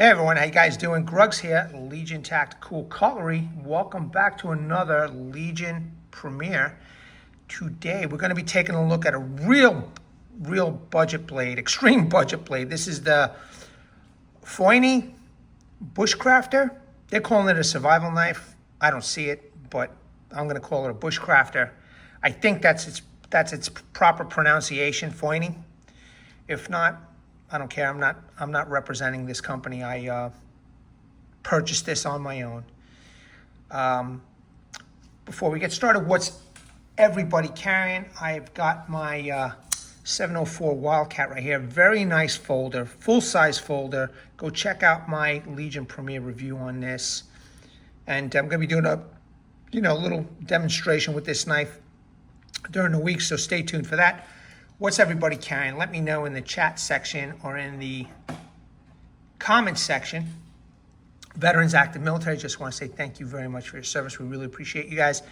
Hey everyone, how you guys doing? Grugs here, Legion Tactical Cutlery. Welcome back to another Legion premiere. Today we're going to be taking a look at a real budget blade, extreme budget blade. This is the Foyeni Bushcrafter. They're calling it a survival knife. I don't see it, but I'm going to call it a Bushcrafter. I think that's its proper pronunciation, Foyeni. If not, I don't care. I'm not representing this company. I purchased this on my own. Before we get started, what's everybody carrying? I've got my 704 Wildcat right here. Very nice folder, full-size folder. Go check out my Legion Premiere review on this. And I'm going to be doing a little demonstration with this knife during the week, so stay tuned for that. What's everybody carrying? Let me know in the chat section or in the comments section. Veterans, active military, just want to say thank you very much for your service. We really appreciate you guys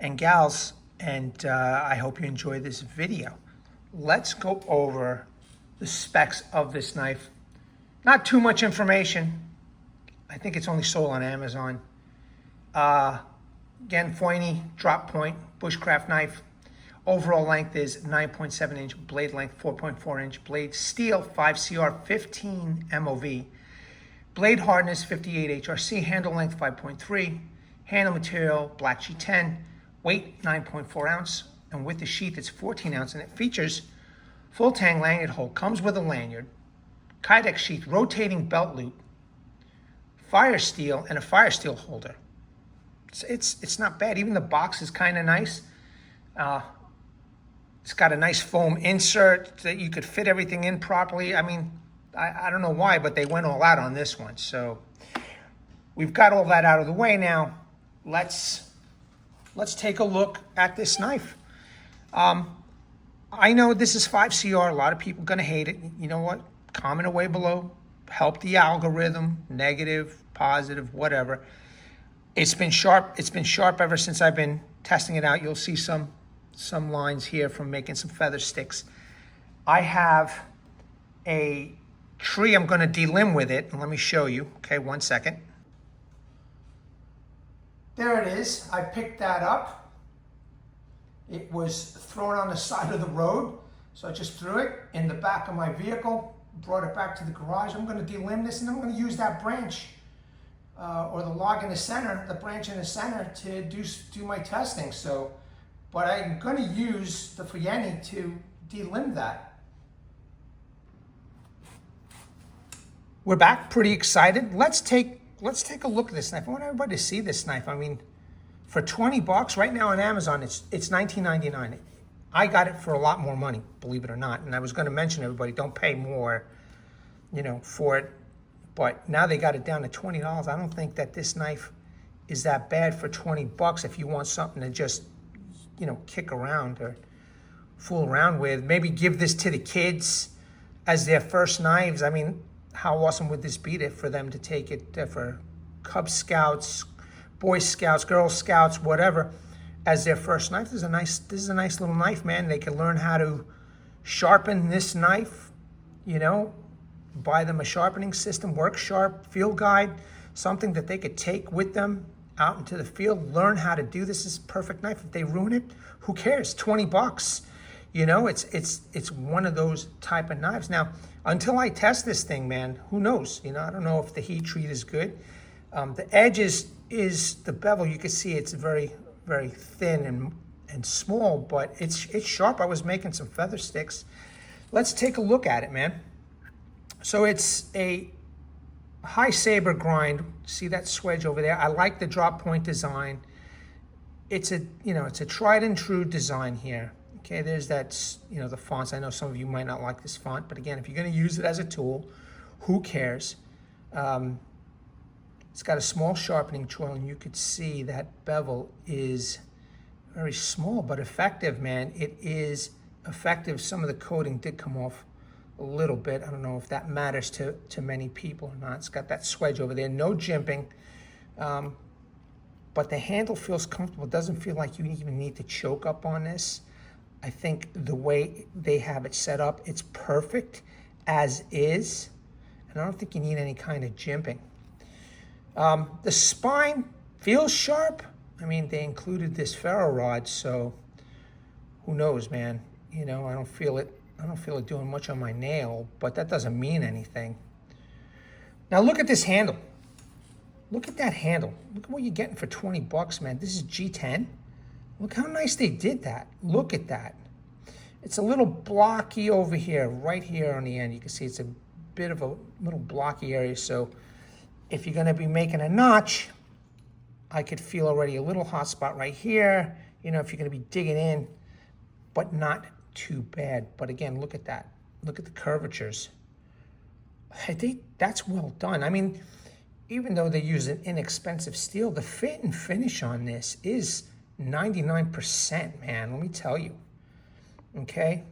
and gals, and I hope you enjoy this video. Let's go over the specs of this knife. Not too much information. I think it's only sold on Amazon. Again, Foyeni drop point Bushcraft knife. Overall length is 9.7 inch, blade length 4.4 inch, blade steel 5cr15MoV, blade hardness 58 HRC, handle length 5.3, handle material black G10, weight 9.4 ounce, and with the sheath it's 14 ounce, and it features full Tang lanyard hold, comes with a lanyard, Kydex sheath, rotating belt loop, fire steel, and a fire steel holder. It's not bad. Even the box is kind of nice. It's got a nice foam insert that you could fit everything in properly. I mean, I don't know why, but they went all out on this one. So we've got all that out of the way now. Let's take a look at this knife. I know this is 5cr. A lot of people are going to hate it. You know what? Comment away below. Help the algorithm. Negative, positive, whatever. It's been sharp. It's been sharp ever since I've been testing it out. You'll see some lines here from making some feather sticks. I have a tree I'm going to delimb with it, and let me show you. Okay, 1 second. There it is. I picked that up. It was thrown on the side of the road, so I just threw it in the back of my vehicle, brought it back to the garage. I'm going to delimb this, and I'm going to use that branch or the log in the center, the branch in the center, to do my testing. But I'm going to use the Foyeni to delimb that. We're back, pretty excited. Let's take a look at this knife. I want everybody to see this knife. I mean, for 20 bucks right now on Amazon, it's $19.99. I got it for a lot more money, believe it or not. And I was going to mention everybody, don't pay more, for it. But now they got it down to $20. I don't think that this knife is that bad for 20 bucks if you want something to just kick around or fool around with. Maybe give this to the kids as their first knives. I mean, how awesome would this be for them to take it for Cub Scouts, Boy Scouts, Girl Scouts, whatever, as their first knife. This is a nice little knife, man. They can learn how to sharpen this knife, buy them a sharpening system, work sharp, field guide, something that they could take with them out into the field, learn how to do this. This is a perfect knife. If they ruin it, who cares? 20 bucks. It's one of those type of knives. Now, until I test this thing, man, who knows? I don't know if the heat treat is good. The edge is the bevel. You can see it's very, very thin and small, but it's sharp. I was making some feather sticks. Let's take a look at it, man. So it's a high saber grind. See that swedge over there? I like the drop point design. It's a tried and true design here. Okay, there's that, the fonts. I know some of you might not like this font, but again, if you're going to use it as a tool, who cares? It's got a small sharpening tool, and you could see that bevel is very small, but effective, man. It is effective. Some of the coating did come off a little bit. I don't know if that matters to many people or not. It's got that swedge over there, no jimping, but the handle feels comfortable. It doesn't feel like you even need to choke up on this. I think the way they have it set up, it's perfect as is. And I don't think you need any kind of jimping. The spine feels sharp. I mean, they included this ferro rod, so who knows, man? You know, I don't feel it doing much on my nail, but that doesn't mean anything. Now look at this handle. Look at that handle. Look at what you're getting for 20 bucks, man. This is G10. Look how nice they did that. Look at that. It's a little blocky over here, right here on the end. You can see it's a bit of a little blocky area. So if you're gonna be making a notch, I could feel already a little hot spot right here. You know, if you're gonna be digging in, but not too bad. But again, look at that. Look at the curvatures. That's well done. I mean, even though they use an inexpensive steel, the fit and finish on this is 99%, man. Let me tell you. Okay?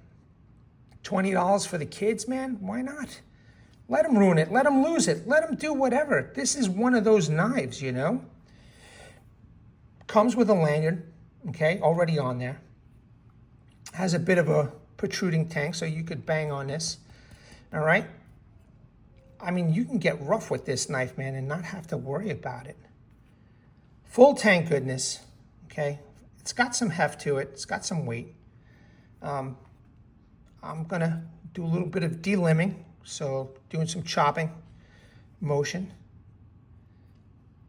$20 for the kids, man? Why not? Let them ruin it. Let them lose it. Let them do whatever. This is one of those knives, you know? Comes with a lanyard, okay? Already on there. Has a bit of a protruding tang, so you could bang on this. All right? I mean, you can get rough with this knife, man, and not have to worry about it. Full tang goodness, okay? It's got some heft to it. It's got some weight. I'm gonna do a little bit of delimbing, so doing some chopping motion.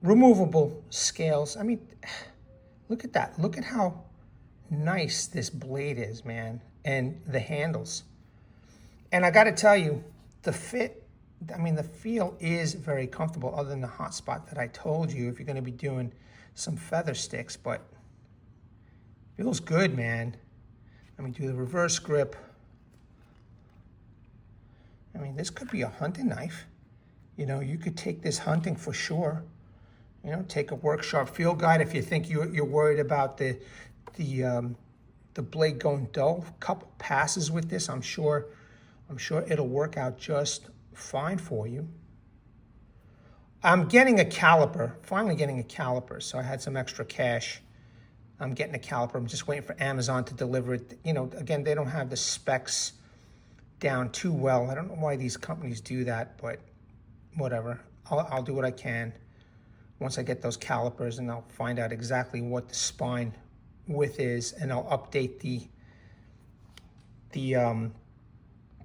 Removable scales. I mean, look at that. Look at how nice this blade is, man, and the handles. And I gotta tell you, the fit, I mean, the feel is very comfortable, other than the hot spot that I told you if you're going to be doing some feather sticks, but feels good, man. Let me do the reverse grip. I mean, this could be a hunting knife. You know, you could take this hunting for sure. You know, take a work sharp field guide if you think you're worried about the blade going dull. Couple passes with this, I'm sure it'll work out just fine for you. I'm getting a caliper, finally getting a caliper, so I had some extra cash. I'm getting a caliper. I'm just waiting for Amazon to deliver it. You know, again, they don't have the specs down too well. I don't know why these companies do that, but whatever. I'll do what I can once I get those calipers, and I'll find out exactly what the spine width is, and I'll update the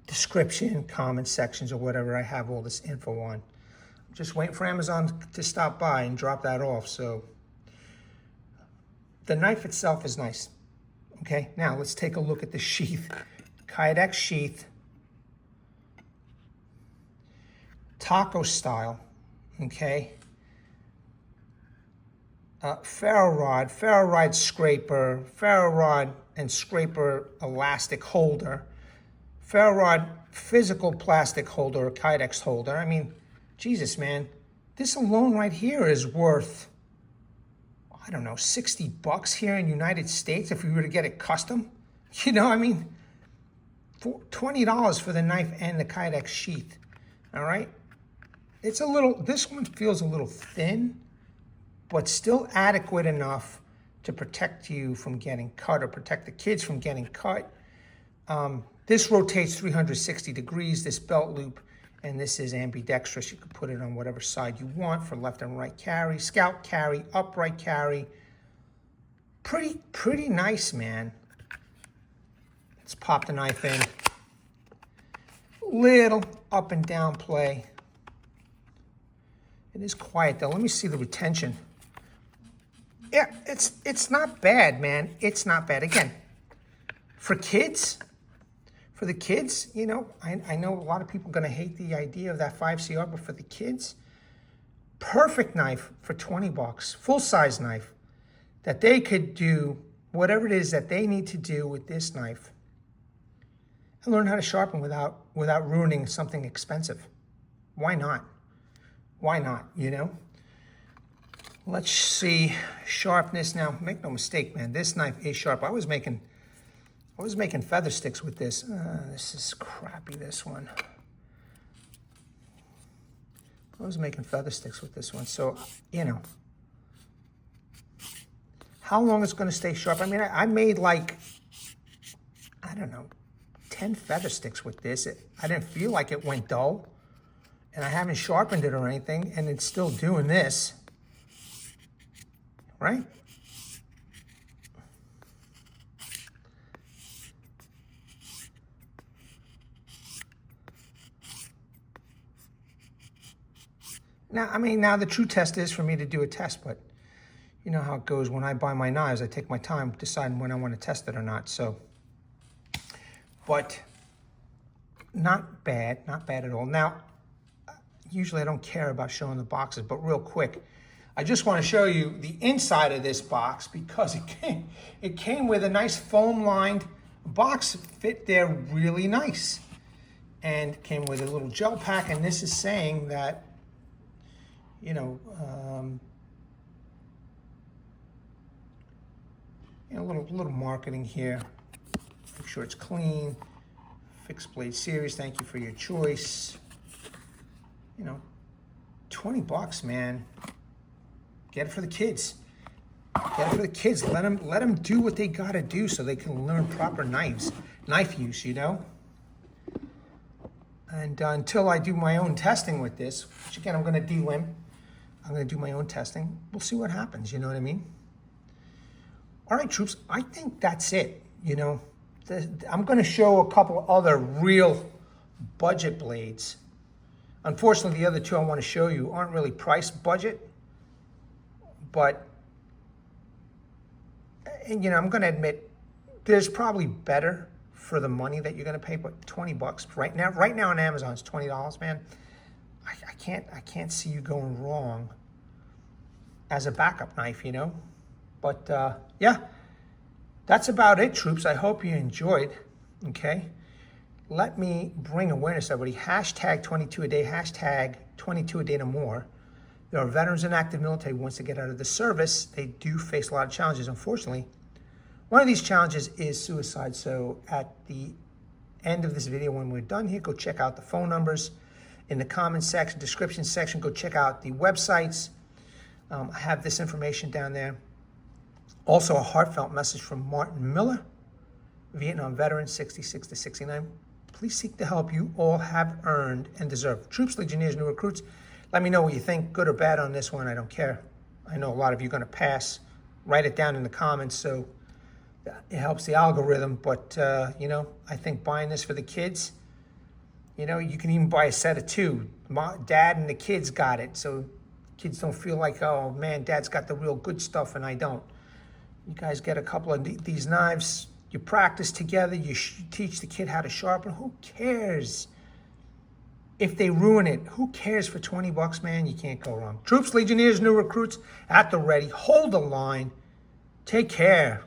description, comment sections, or whatever I have all this info on. I'm just waiting for Amazon to stop by and drop that off. So the knife itself is nice. Okay, now let's take a look at the sheath. Kydex sheath, taco style. Okay, ferro rod scraper, ferro rod and scraper elastic holder, ferro rod physical plastic holder, or Kydex holder. I mean, Jesus, man, this alone right here is worth, I don't know, 60 bucks here in the United States if we were to get it custom. You know, I mean, for $20 for the knife and the Kydex sheath. All right, it's a little, this one feels a little thin, but still adequate enough to protect you from getting cut, or protect the kids from getting cut. This rotates 360 degrees, this belt loop, and this is ambidextrous. You can put it on whatever side you want for left and right carry, scout carry, upright carry. Pretty nice, man. Let's pop the knife in. Little up and down play. It is quiet though. Let me see the retention. Yeah, it's not bad, man. It's not bad. Again, for the kids, you know, I know a lot of people are going to hate the idea of that 5cr, but for the kids, perfect knife for 20 bucks, full-size knife, that they could do whatever it is that they need to do with this knife and learn how to sharpen without ruining something expensive. Why not? Why not, you know? Let's see, sharpness. Now, make no mistake, man, this knife is sharp. I was making feather sticks with this. This is crappy, this one. I was making feather sticks with this one. So, you know, how long it's going to stay sharp? I mean, I made like, I don't know, 10 feather sticks with this. I didn't feel like it went dull. and I haven't sharpened it or anything, and it's still doing this, right? Now, I mean, now the true test is for me to do a test, but you know how it goes. When I buy my knives, I take my time deciding when I want to test it or not. So, but not bad at all. Now, usually I don't care about showing the boxes, but real quick, I just want to show you the inside of this box because it came with a nice foam-lined box, fit there really nice, and came with a little gel pack. And this is saying that, you know, a little marketing here. Make sure it's clean. Fixed blade series. Thank you for your choice. You know, $20, man. Get it for the kids. Get it for the kids. Let them do what they gotta do so they can learn proper knife use. You know. And until I do my own testing with this, which again I'm gonna delimb. I'm gonna do my own testing. We'll see what happens. You know what I mean? All right, troops. I think that's it. You know, I'm gonna show a couple other real budget blades. Unfortunately, the other two I want to show you aren't really price budget, but, and you know, I'm going to admit there's probably better for the money that you're going to pay, but $20 right now on Amazon it's $20, man. I can't see you going wrong as a backup knife, you know. But yeah, that's about it, troops. I hope you enjoyed. Okay. Let me bring awareness, everybody. Hashtag 22 a day, hashtag 22 a day no more. There are veterans and active military who wants to get out of the service. They do face a lot of challenges, unfortunately. One of these challenges is suicide. So at the end of this video, when we're done here, go check out the phone numbers in the comment section, description section. Go check out the websites. I have this information down there. Also, a heartfelt message from Martin Miller, Vietnam veteran, 66 to 69. Please seek the help you all have earned and deserve. Troops, Legionnaires, new recruits, let me know what you think, good or bad on this one. I don't care. I know a lot of you are going to pass. Write it down in the comments so it helps the algorithm. But, you know, I think buying this for the kids, you know, you can even buy a set of two. Dad and the kids got it. So kids don't feel like, oh, man, Dad's got the real good stuff and I don't. You guys get a couple of these knives. You practice together, you teach the kid how to sharpen. Who cares if they ruin it? Who cares for $20, man? You can't go wrong. Troops, Legionnaires, new recruits at the ready. Hold the line. Take care.